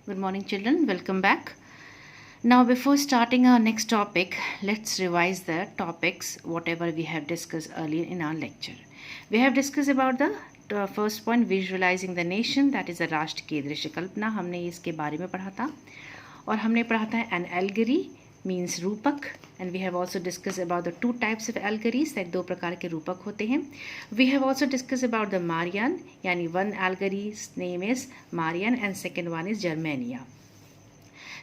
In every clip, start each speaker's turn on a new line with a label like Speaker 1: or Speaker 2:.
Speaker 1: Good morning, children. Welcome back. Now, before starting our next topic, let's revise the topics whatever we have discussed earlier in our lecture. We have discussed about the first point, visualizing the nation, that is a राष्ट्र की दृश्य कल्पना. हमने इसके बारे में पढ़ा था और हमने पढ़ा था an allegory means रूपक, and we have also discussed about the two types of allegories, that दो प्रकार के रूपक होते हैं. We have also discussed about the Marian, यानी one allegory's name is Marian and second one is Germania.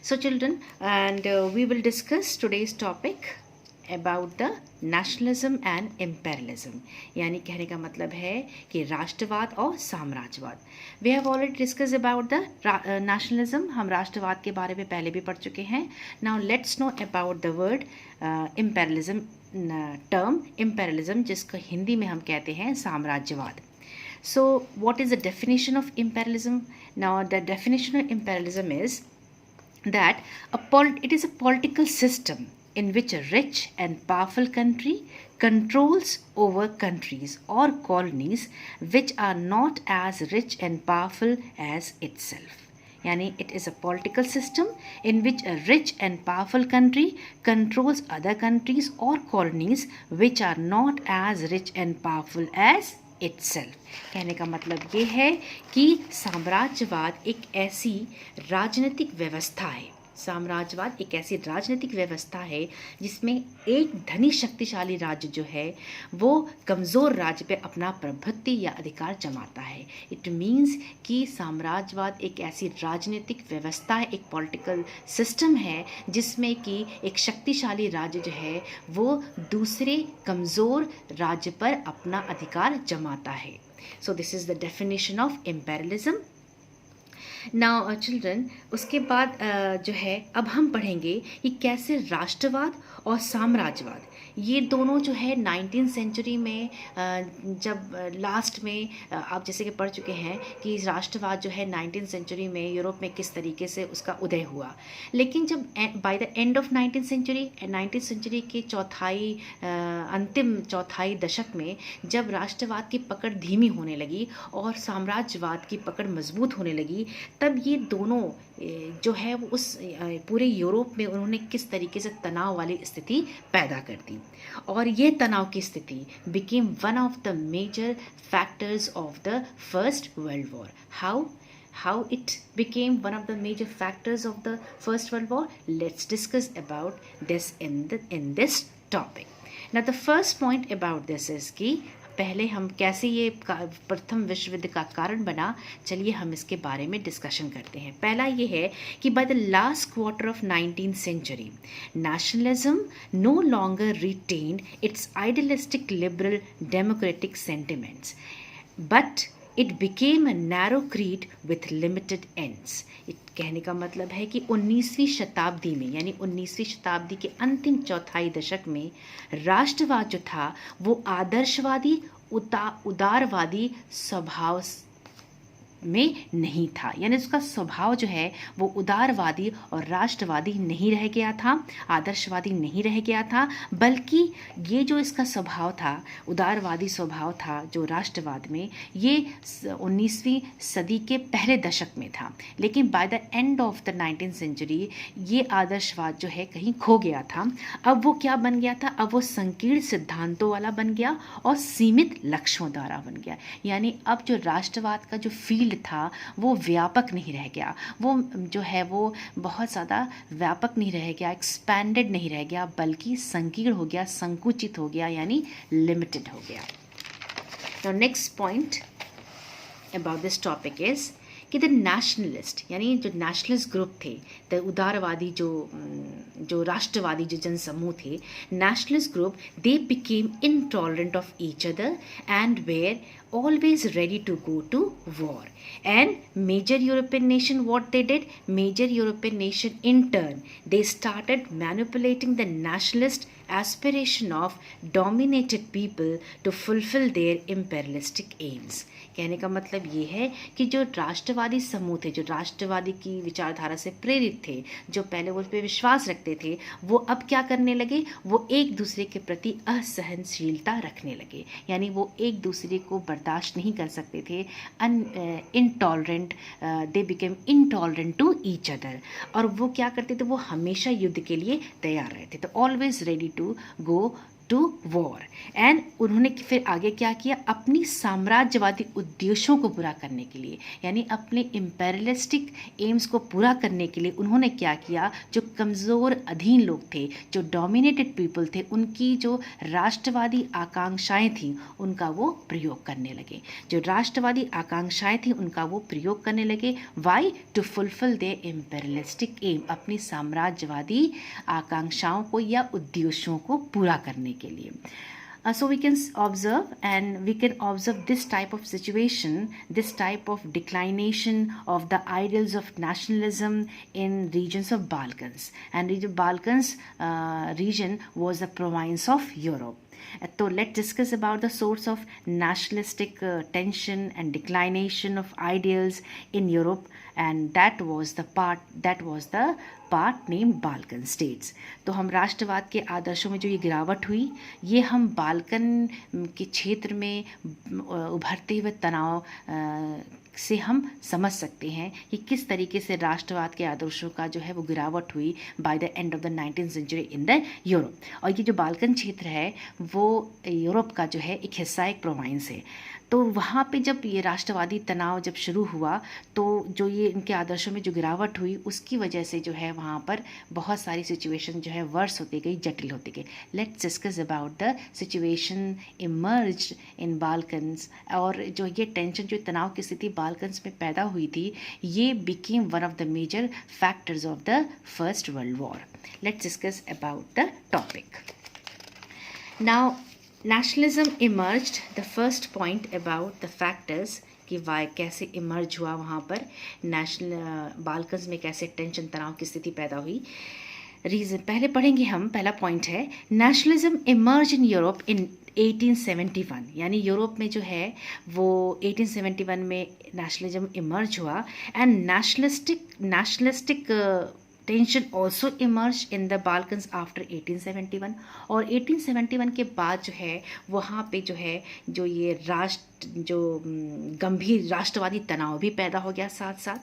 Speaker 1: So children, and we will discuss today's topic about the nationalism and imperialism. यानी कहने का मतलब है कि राष्ट्रवाद और साम्राज्यवाद. We have already discussed about the nationalism. हम राष्ट्रवाद के बारे में पहले भी पढ़ चुके हैं. Now let's know about the word imperialism, term imperialism, जिसको हिंदी में हम कहते हैं साम्राज्यवाद. So what is the definition of imperialism? Now the definition of imperialism is that it is a political system in which a rich and powerful country controls over countries or colonies which are not as rich and powerful as itself. यानी it is a political system in which a rich and powerful country controls other countries or colonies which are not as rich and powerful as itself. कहने का मतलब ये है कि साम्राज्यवाद एक ऐसी राजनीतिक व्यवस्था है. साम्राज्यवाद एक ऐसी राजनीतिक व्यवस्था है जिसमें एक धनी शक्तिशाली राज्य जो है वो कमज़ोर राज्य पे अपना प्रभुत्व या अधिकार जमाता है. इट मीन्स कि साम्राज्यवाद एक ऐसी राजनीतिक व्यवस्था है, एक पॉलिटिकल सिस्टम है जिसमें कि एक शक्तिशाली राज्य जो है वो दूसरे कमज़ोर राज्य पर अपना अधिकार जमाता है. So this is the definition of imperialism. Now children, उसके बाद जो है अब हम पढ़ेंगे कि कैसे राष्ट्रवाद और साम्राज्यवाद ये दोनों जो है 19th सेंचुरी में जब लास्ट में आप जैसे कि पढ़ चुके हैं कि राष्ट्रवाद जो है 19th सेंचुरी में यूरोप में किस तरीके से उसका उदय हुआ. लेकिन जब by the end of 19th century के अंतिम चौथाई दशक में जब राष्ट्रवाद की पकड़ धीमी होने लगी और साम्राज्यवाद की पकड़ मजबूत होने लगी, तब ये दोनों जो है वो उस पूरे यूरोप में उन्होंने किस तरीके से तनाव वाली स्थिति पैदा कर दी. और ये तनाव की स्थिति became one of the major factors of the First World War. How it became one of the major factors of the First World War? Let's discuss about this in this topic. Now the first point about this is कि पहले हम कैसे ये प्रथम विश्व युद्ध का कारण बना, चलिए हम इसके बारे में डिस्कशन करते हैं. पहला ये है कि by the last quarter of 19th century nationalism no longer retained its idealistic liberal democratic sentiments but it became a narrow creed with limited ends. कहने का मतलब है कि 19वीं शताब्दी में यानी 19वीं शताब्दी के अंतिम चौथाई दशक में राष्ट्रवाद जो था वो आदर्शवादी उदारवादी स्वभाव में नहीं था. यानी उसका स्वभाव जो है वो उदारवादी और राष्ट्रवादी नहीं रह गया था, आदर्शवादी नहीं रह गया था, बल्कि ये जो इसका स्वभाव था, उदारवादी स्वभाव था जो राष्ट्रवाद में, ये 19वीं सदी के पहले दशक में था. लेकिन by the end of the 19th century ये आदर्शवाद जो है कहीं खो गया था. अब वो क्या बन गया था? अब वो संकीर्ण सिद्धांतों वाला बन गया और सीमित लक्ष्यों द्वारा बन गया. यानी अब जो राष्ट्रवाद का जो फील्ड था वो व्यापक नहीं रह गया, वो जो है वो बहुत ज़्यादा व्यापक नहीं रह गया, एक्सपैंडेड नहीं रह गया, बल्कि संकीर्ण हो गया, संकुचित हो गया, यानी लिमिटेड हो गया. Now next point about this topic is कि द नेशनलिस्ट यानी जो नेशनलिस्ट ग्रुप थे, द उदारवादी जो राष्ट्रवादी जो जनसमूह थे, nationalist group, they became intolerant of each other and were always ready to go to war. And major European nation, what they did, major European nation in turn, they started manipulating the nationalist aspiration of dominated people to fulfill their imperialistic aims. कहने का मतलब ये है कि जो राष्ट्रवादी समूह थे, जो राष्ट्रवादी की विचारधारा से प्रेरित थे, जो पहले उस पर विश्वास रखते थे, वो अब क्या करने लगे, वो एक दूसरे के प्रति असहनशीलता रखने लगे. यानी वो एक दूसरे को बर्दाश्त नहीं कर सकते थे, intolerant, they became intolerant to each other. और वो क्या करते थे, वो हमेशा युद्ध के लिए तैयार रहते थे, always ready to go to war. And उन्होंने फिर आगे क्या किया, अपनी साम्राज्यवादी उद्देश्यों को पूरा करने के लिए, यानी अपने इम्पेरियलिस्टिक एम्स को पूरा करने के लिए उन्होंने क्या किया, जो कमज़ोर अधीन लोग थे, जो डोमिनेटेड पीपल थे, उनकी जो राष्ट्रवादी आकांक्षाएं थीं उनका वो प्रयोग करने लगे। जो राष्ट्रवादी आकांक्षाएं थीं उनका वो प्रयोग करने लगे। Why? To fulfil their imperialistic aim, अपनी साम्राज्यवादी आकांक्षाओं को या उद्देश्यों को पूरा करने के लिए। So we can observe this type of situation, this type of declination of the ideals of nationalism in regions of Balkans. And Balkans region was a province of Europe. So let's discuss about the source of nationalistic tension and declination of ideals in Europe, and that was the part named Balkan states. तो हम राष्ट्रवाद के आदर्शों में जो ये गिरावट हुई, ये हम बाल्कन के क्षेत्र में उभरते हुए तनाव से हम समझ सकते हैं कि किस तरीके से राष्ट्रवाद के आदर्शों का जो है वो गिरावट हुई by the end of the 19th century in the Europe. और ये जो बाल्कन क्षेत्र है वो यूरोप का जो है एक हिस्सा, एक प्रोविंस है। तो वहाँ पे जब ये राष्ट्रवादी तनाव जब शुरू हुआ तो जो ये इनके आदर्शों में जो गिरावट हुई उसकी वजह से जो है वहाँ पर बहुत सारी सिचुएशन जो है वर्स होती गई, जटिल होती गई। Let's discuss about the situation emerged in Balkans. और जो ये टेंशन, जो तनाव की स्थिति बाल्कन्स में पैदा हुई थी, ये became one of the major factors of the first world war. Let's discuss about the topic now. Nationalism emerged, the first point about the factors कि वाई कैसे इमर्ज हुआ वहाँ पर नेशनल बाल्कन्स में, कैसे टेंशन तनाव की स्थिति पैदा हुई। रीज़न पहले पढ़ेंगे हम। पहला पॉइंट है nationalism emerge in Europe in 1871, यानी यूरोप में जो है वो 1871 में नेशनलिज्म इमर्ज हुआ। And nationalistic tension also emerge in the Balkans after 1871। और 1871 के बाद जो है वहाँ पे जो है जो ये गंभीर राष्ट्रवादी तनाव भी पैदा हो गया साथ साथ।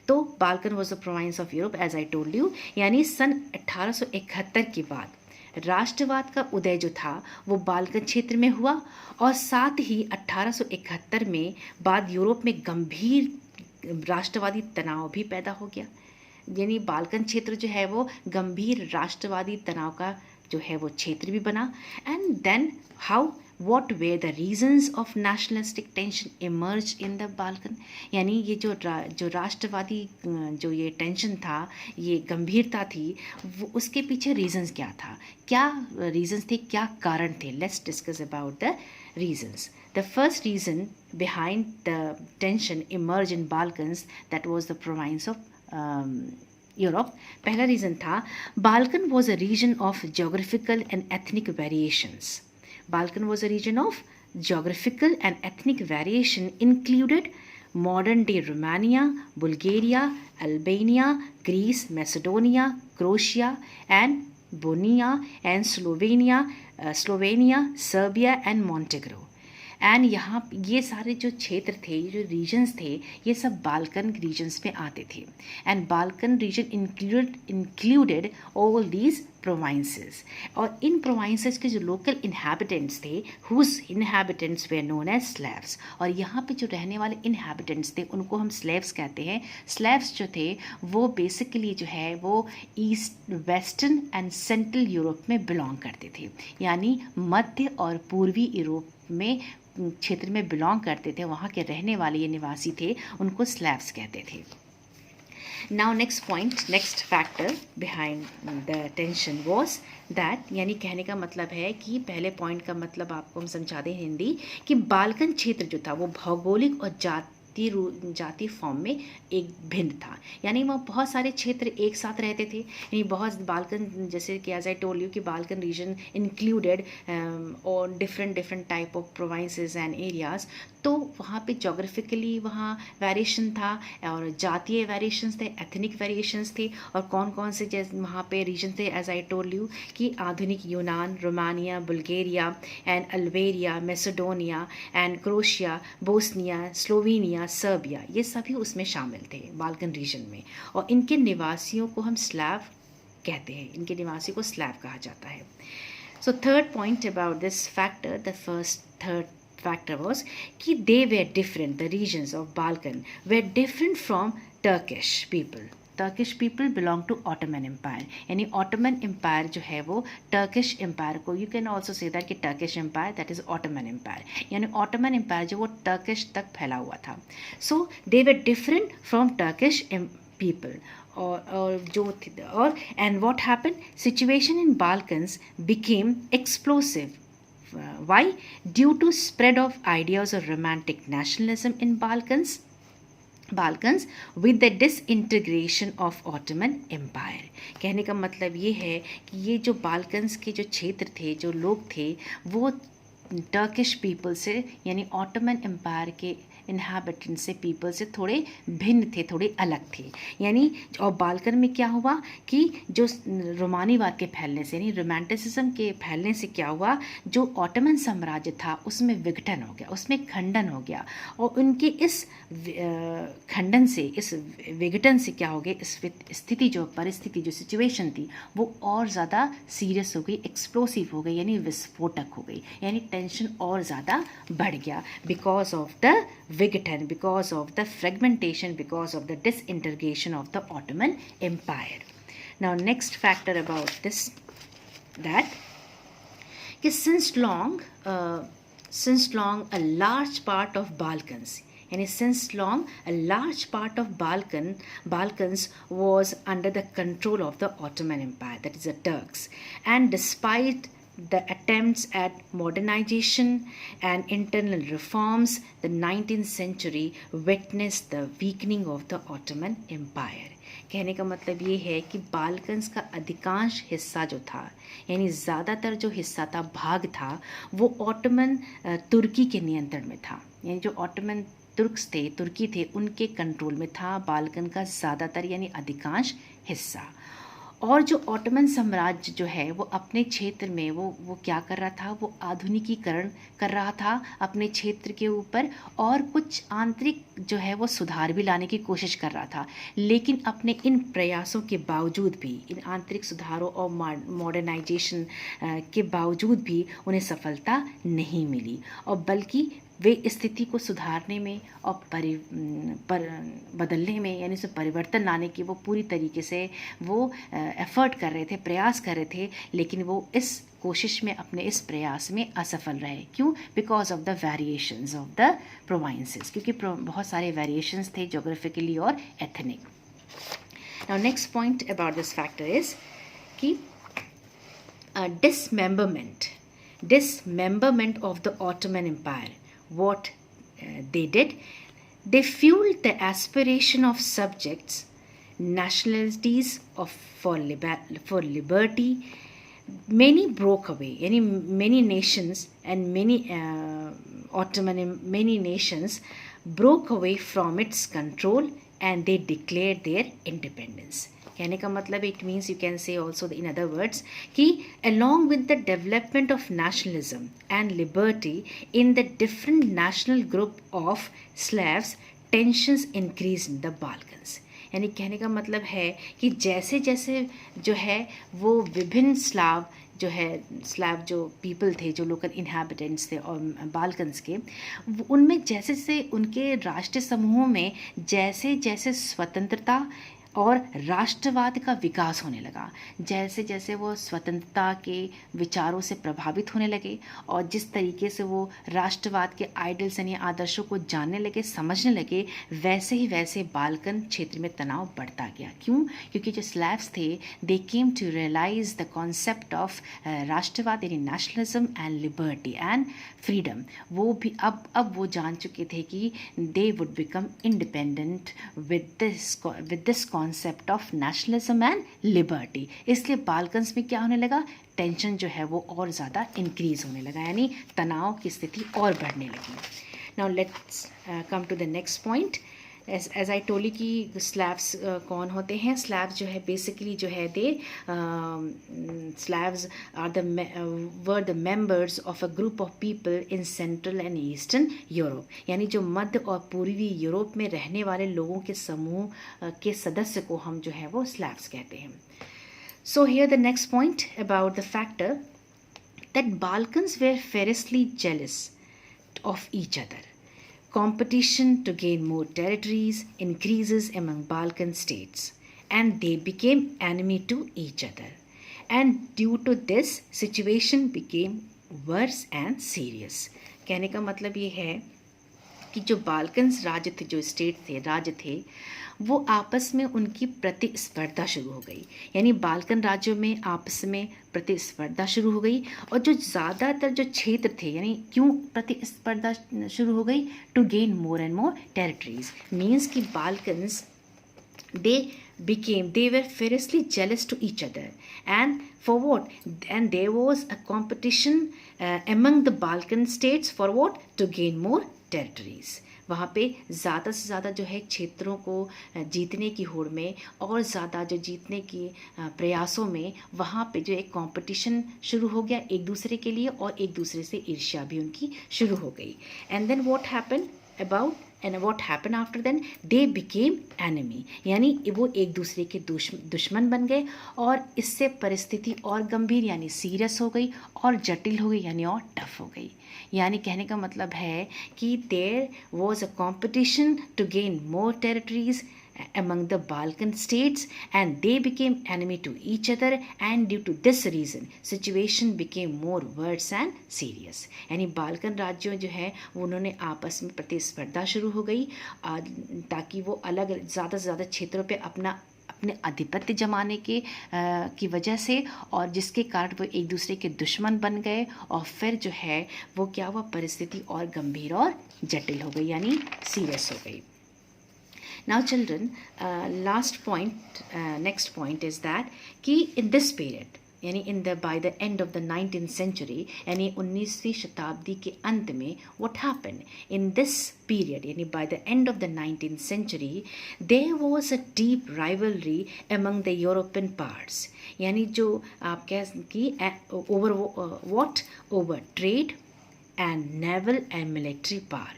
Speaker 1: तो Balkan was the province of Europe as I told you, यानी सन 1871 के बाद राष्ट्रवाद का उदय जो था वो बाल्कन क्षेत्र में हुआ। और साथ ही 1871 में बाद यूरोप में गंभीर राष्ट्रवादी तनाव भी पैदा हो गया, यानी बाल्कन क्षेत्र जो है वो गंभीर राष्ट्रवादी तनाव का जो है वो क्षेत्र भी बना। And then how what were the reasons of nationalistic tension emerged in the Balkan, यानी ये जो राष्ट्रवादी जो ये टेंशन था, ये गंभीरता थी, वो उसके पीछे रीजंस क्या था, क्या रीजंस थे, क्या कारण थे। Let's discuss about the reasons. The first reason behind the tension emerged in Balkans, that was the province of Europe. पहला रीज़न था Balkan was a region of geographical and ethnic variations. Balkan was a region of geographical and ethnic variation, included modern-day Romania, Bulgaria, Albania, Greece, Macedonia, Croatia, and Bosnia and Slovenia, Serbia, and Montenegro. And यहाँ ये सारे जो क्षेत्र थे, जो regions थे, ये सब बाल्कन रीजन्स में आते थे। And Balkan reason included all these provinces. और इन प्रोविंसेस के जो लोकल इन्हेबिटेंट्स थे, हुज इन्हेबिटेंट्स वे नोन एज स्लेव्स। और यहाँ पे जो रहने वाले इन्हेबिटेंट्स थे उनको हम स्लेव्स कहते हैं। स्लेव्स जो थे वो बेसिकली जो है वो east, western and central Europe में बिलोंग करते थे, यानी मध्य और पूर्वी यूरोप में क्षेत्र में बिलोंग करते थे। वहाँ के रहने वाले ये निवासी थे, उनको स्लैव्स कहते थे। Now next point, next factor behind the tension was that, यानी कहने का मतलब है कि पहले पॉइंट का मतलब आपको हम समझा दें हिंदी, कि बाल्कन क्षेत्र जो था वो भौगोलिक और जातीय फॉर्म में एक भिन्न था, यानी वहाँ बहुत सारे क्षेत्र एक साथ रहते थे। यानी बहुत बाल्कन, जैसे कि एज आई टोल्ड यू कि बाल्कन रीजन इंक्लूडेड और different type of provinces and areas. तो वहाँ पे जोग्राफिकली वहाँ वेरिएशन था और जातीय वेरिएशंस थे, एथनिक वेरिएशंस थे। और कौन कौन से जैसे वहाँ पे रीजन थे एज आई टोल्ड यू कि आधुनिक यूनान, Romania, Bulgaria and Albania, Macedonia and Croatia, Bosnia, Slovenia, Serbia, ये सभी उसमें शामिल थे बाल्कन रीजन में। और इनके निवासियों को हम स्लैव कहते हैं, इनके निवासियों को स्लैव कहा जाता है। So third point about this factor, the third factor was कि they were different, the regions of Balkan were different from Turkish people. Turkish people belong to Ottoman Empire, यानी Ottoman Empire जो है वो Turkish Empire को, you can also say that कि Turkish Empire that is Ottoman Empire, यानी Ottoman Empire जो वो Turkish तक फैला हुआ था। So they were different from Turkish people. और जो और and what happened, situation in Balkans became explosive. Why? Due to spread of ideas of romantic nationalism in Balkans with the disintegration of Ottoman Empire. कहने का मतलब ये है कि ये जो बाल्कन्स के जो क्षेत्र थे, जो लोग थे, वो टर्किश पीपल से यानी ऑटोमन एम्पायर के इन्हाबिटेंट से पीपल से थोड़े भिन्न थे, थोड़े अलग थे। यानी और बाल्कन में क्या हुआ कि जो रोमानीवाद के फैलने से यानी रोमांटिसिज्म के फैलने से क्या हुआ, जो ऑटोमन साम्राज्य था उसमें विघटन हो गया, उसमें खंडन हो गया। और उनके इस खंडन से, इस विघटन से क्या हो गया, इस स्थिति जो परिस्थिति जो सिचुएशन थी वो और ज़्यादा सीरियस हो गई, एक्सप्लोसिव हो गई, यानी विस्फोटक हो गई, यानी टेंशन और ज़्यादा बढ़ गया बिकॉज ऑफ द विघटन, because of the fragmentation, because of the disintegration of the Ottoman Empire. Now next factor about this, that since long a large part of Balkans, and since long a large part of Balkans was under the control of the Ottoman Empire, that is the Turks, and despite the attempts at modernization and internal reforms, the 19th century witnessed the weakening of the Ottoman Empire. कहने का मतलब ये है कि Balkans का अधिकांश हिस्सा जो था, यानी ज़्यादातर जो हिस्सा था, भाग था, वो ऑटोमन तुर्की के नियंत्रण में था। यानी जो ऑटोमन तुर्की थे उनके कंट्रोल में था बाल्कन का ज़्यादातर यानी अधिकांश हिस्सा। और जो ऑटोमन साम्राज्य जो है वो अपने क्षेत्र में वो क्या कर रहा था, वो आधुनिकीकरण कर रहा था अपने क्षेत्र के ऊपर, और कुछ आंतरिक जो है वो सुधार भी लाने की कोशिश कर रहा था। लेकिन अपने इन प्रयासों के बावजूद भी, इन आंतरिक सुधारों और मॉडर्नाइजेशन के बावजूद भी उन्हें सफलता नहीं मिली, और बल्कि वे स्थिति को सुधारने में और बदलने में, यानी उसे परिवर्तन लाने की वो पूरी तरीके से वो एफर्ट कर रहे थे, प्रयास कर रहे थे, लेकिन वो इस कोशिश में, अपने इस प्रयास में असफल रहे। क्यों? Because of the variations of the provinces, क्योंकि बहुत सारे वेरिएशंस थे जोग्राफिकली और ethnic. Now next point about this factor is कि dismemberment of the Ottoman Empire. What they did, they fueled the aspiration of subjects, nationalities for liberty. Many broke away, many nations and many nations broke away from its control and they declared their independence. कहने का मतलब it means, you can say also in other words कि along with the development of nationalism and liberty in the different national group of Slavs, tensions increased in the Balkans. यानी कहने का मतलब है कि जैसे जैसे जो है वो विभिन्न स्लाव जो पीपल थे, जो लोकल इन्हाबिटेंट्स थे और बाल्कन्स के, उनमें जैसे जैसे उनके राष्ट्रीय समूहों में जैसे जैसे स्वतंत्रता और राष्ट्रवाद का विकास होने लगा। जैसे जैसे वो स्वतंत्रता के विचारों से प्रभावित होने लगे और जिस तरीके से वो राष्ट्रवाद के आइडल्स यानी आदर्शों को जानने लगे, समझने लगे, वैसे बाल्कन क्षेत्र में तनाव बढ़ता गया। क्यों? क्योंकि जो स्लैव्स थे they came to realise the concept of राष्ट्रवाद यानी nationalism and liberty and freedom. वो भी अब वो जान चुके थे कि they would become independent with this concept of nationalism and liberty. इसलिए बाल्कन्स में क्या होने लगा, टेंशन जो है वो और ज़्यादा इंक्रीज होने लगा, यानी तनाव की स्थिति और बढ़ने लगी। Now let's come to the next point. As I told कि स्लैब्स कौन होते हैं। स्लैब्स जो है बेसिकली जो है they Slavs are were the members of a group of people in central and eastern Europe, यानी जो मध्य और पूर्वी यूरोप में रहने वाले लोगों के समूह के सदस्य को हम जो है वो स्लैब्स कहते हैं। So here the next point about the factor that Balkans were ferociously jealous of each other. Competition to gain more territories increases among Balkan states and they became enemy to each other. And due to this, situation became worse and serious. कहने का मतलब ये है कि जो Balkans राज्य थे, जो स्टेट थे, राज्य थे, वो आपस में उनकी प्रतिस्पर्धा शुरू हो गई। यानी बाल्कन राज्यों में आपस में प्रतिस्पर्धा शुरू हो गई और जो ज़्यादातर जो क्षेत्र थे, यानी क्यों प्रतिस्पर्धा शुरू हो गई, to gain more and more territories, means कि Balkans they were fiercely jealous to each other, and for what, and there was a competition among the Balkan states for what, to gain more territories. वहाँ पे ज़्यादा से ज़्यादा जो है क्षेत्रों को जीतने की होड़ में और ज़्यादा जो जीतने की प्रयासों में वहाँ पे जो एक कंपटीशन शुरू हो गया एक दूसरे के लिए और एक दूसरे से ईर्ष्या भी उनकी शुरू हो गई। And then what happen about and what happen after then, they became enemy, यानी वो एक दूसरे के दुश्मन बन गए और इससे परिस्थिति और गंभीर यानी सीरियस हो गई और जटिल हो गई यानी और टफ हो गई। यानी कहने का मतलब है कि there was a competition to gain more territories among the Balkan states and they became enemy to each other, and due to this reason situation became more worse and serious. यानी Balkan राज्यों जो है वो उन्होंने आपस में प्रतिस्पर्धा शुरू हो गई ताकि वो अलग ज़्यादा से ज़्यादा क्षेत्रों पे अपने आधिपत्य जमाने की वजह से, और जिसके कारण वो एक दूसरे के दुश्मन बन गए और फिर जो है वो क्या हुआ, परिस्थिति और गंभीर और जटिल हो गई यानी सीरियस हो गई। Now children, next point is that कि in this period यानी by the end of the 19th century यानी 19वीं शताब्दी के अंत में what happened in this period यानी by the end of the 19th century there was a deep rivalry among the European powers, यानी जो आप कह कि over trade and naval and military power,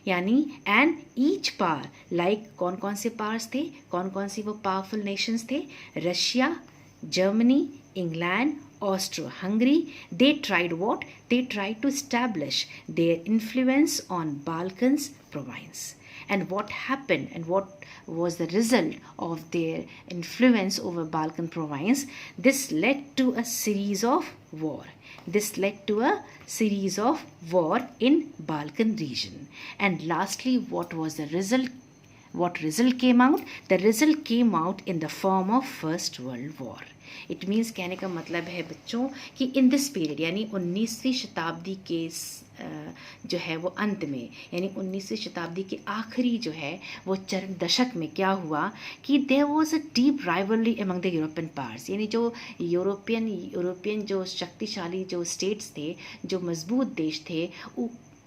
Speaker 1: यानी एंड ईच पावर लाइक कौन कौन से पावर्स थे, कौन कौन सी वो पावरफुल नेशंस थे, Russia, Germany, England, Austro Hungary, they tried to establish their influence on Balkans province. And what happened and what was the result of their influence over Balkan province? This led to a series of war. In Balkan region. And lastly, what was the result? What result came out? The result came out in the form of First World War. It means कहने का मतलब है बच्चों कि in this period यानी 19वीं शताब्दी के जो है वो अंत में यानी 19वीं शताब्दी के आखिरी जो है वो चरण दशक में क्या हुआ कि there was a deep rivalry among the European powers, यानी जो यूरोपियन जो शक्तिशाली जो स्टेट्स थे, जो मजबूत देश थे,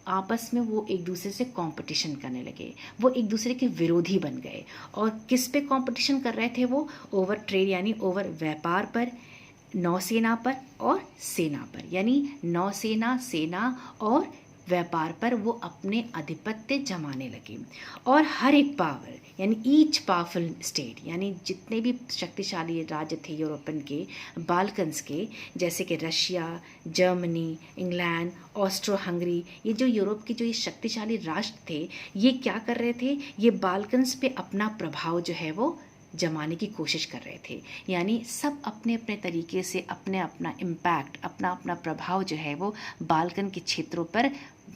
Speaker 1: आपस में वो एक दूसरे से कंपटीशन करने लगे, वो एक दूसरे के विरोधी बन गए। और किस पे कंपटीशन कर रहे थे वो? ओवर ट्रेड यानी ओवर व्यापार पर, नौसेना पर और सेना पर, यानी नौसेना, सेना और व्यापार पर वो अपने आधिपत्य जमाने लगे। और हर एक पावर यानी ईच पावरफुल स्टेट यानी जितने भी शक्तिशाली राज्य थे यूरोपियन के, बाल्कन्स के, जैसे कि Russia, Germany, England, Austro Hungary, ये जो यूरोप के जो ये शक्तिशाली राष्ट्र थे, ये क्या कर रहे थे? ये बाल्कन्स पे अपना प्रभाव जो है वो जमाने की कोशिश कर रहे थे। यानी सब अपने अपने तरीके से अपने अपना इम्पैक्ट, अपना अपना प्रभाव जो है वो बाल्कन के क्षेत्रों पर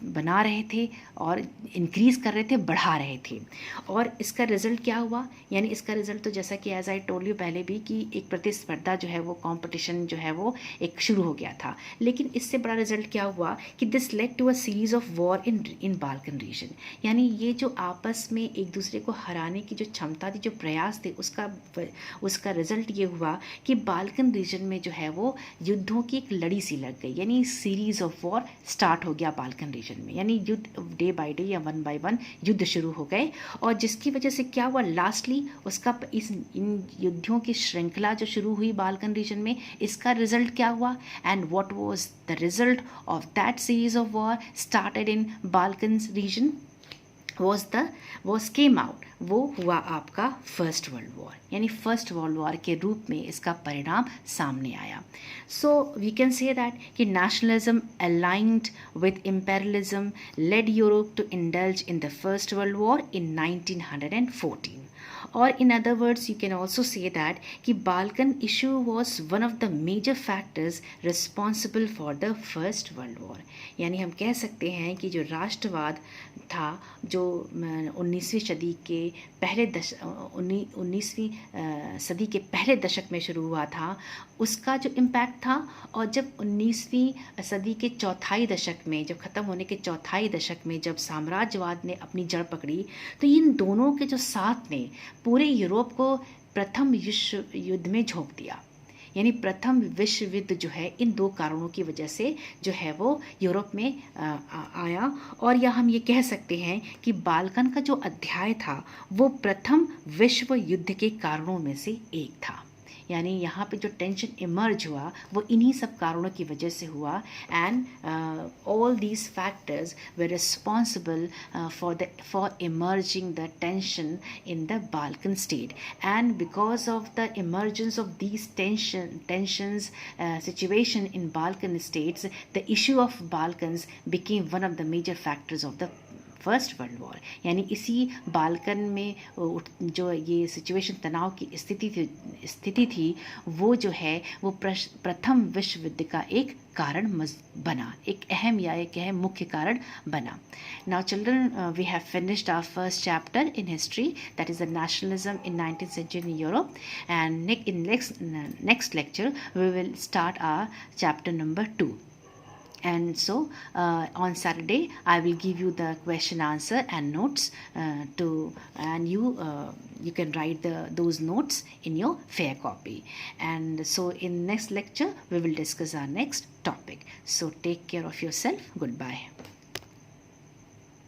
Speaker 1: बना रहे थे और इंक्रीज़ कर रहे थे, बढ़ा रहे थे। और इसका रिज़ल्ट क्या हुआ? यानी इसका रिज़ल्ट तो जैसा कि एज आई टोल्ड यू पहले भी कि एक प्रतिस्पर्धा जो है वो कॉम्पिटिशन जो है वो एक शुरू हो गया था। लेकिन इससे बड़ा रिज़ल्ट क्या हुआ कि this led to a series of war in Balkan region. यानी ये जो आपस में एक दूसरे को हराने की जो क्षमता थी, जो प्रयास थे, उसका रिज़ल्ट ये हुआ कि बाल्कन रीजन में जो है वो युद्धों की एक लड़ी सी लग गई। यानी सीरीज़ ऑफ वॉर स्टार्ट हो गया बाल्कन रीजन में। यानी युद्ध डे बाय डे या वन बाय वन युद्ध शुरू हो गए। और जिसकी वजह से क्या हुआ, लास्टली उसका इन युद्धों की श्रृंखला जो शुरू हुई बाल्कन रीजन में, इसका रिजल्ट क्या हुआ? And what was the result of that series of war started in Balkan region came out, वो हुआ आपका फर्स्ट वर्ल्ड वॉर। यानी फर्स्ट वर्ल्ड वॉर के रूप में इसका परिणाम सामने आया। So we can say that कि nationalism aligned with imperialism led Europe to indulge in the first world War in 1914. Or in other words, you can also say that कि Balkan issue was one of the major factors responsible for the First World War. यानी हम कह सकते हैं कि जो राष्ट्रवाद था, जो 19वीं सदी के पहले 19वीं सदी के पहले दशक में शुरू हुआ था, उसका जो इम्पैक्ट था। और जब 19वीं सदी के चौथाई दशक में, जब ख़त्म होने के चौथाई दशक में जब साम्राज्यवाद ने अपनी जड़ पकड़ी, तो इन दोनों के जो साथ ने पूरे यूरोप को प्रथम विश्व युद्ध में झोंक दिया। यानी प्रथम विश्व युद्ध जो है इन दो कारणों की वजह से जो है वो यूरोप में आया। और या हम ये कह सकते हैं कि बाल्कन का जो अध्याय था वो प्रथम विश्व युद्ध के कारणों में से एक था। यानी यहाँ पे जो टेंशन इमर्ज हुआ वो इन्हीं सब कारणों की वजह से हुआ। And all these factors way responsible for emerging the tension in the Balkan state. And because of the emergence of these tensions situation in Balkan states, the issue of Balkans became one of the major factors of the first world War. यानी इसी Balkan में जो ये situation, तनाव की स्थिति थी वो जो है वो प्रथम विश्व युद्ध का एक कारण बना, एक अहम मुख्य कारण बना। Now children, we have finished our first chapter in history, that is the nationalism in 19th century in Europe, and in next lecture we will start our chapter number 2. And so on Saturday I will give you the question answer and notes and you can write those notes in your fair copy. And so in next lecture we will discuss our next topic. So take care of yourself. Goodbye.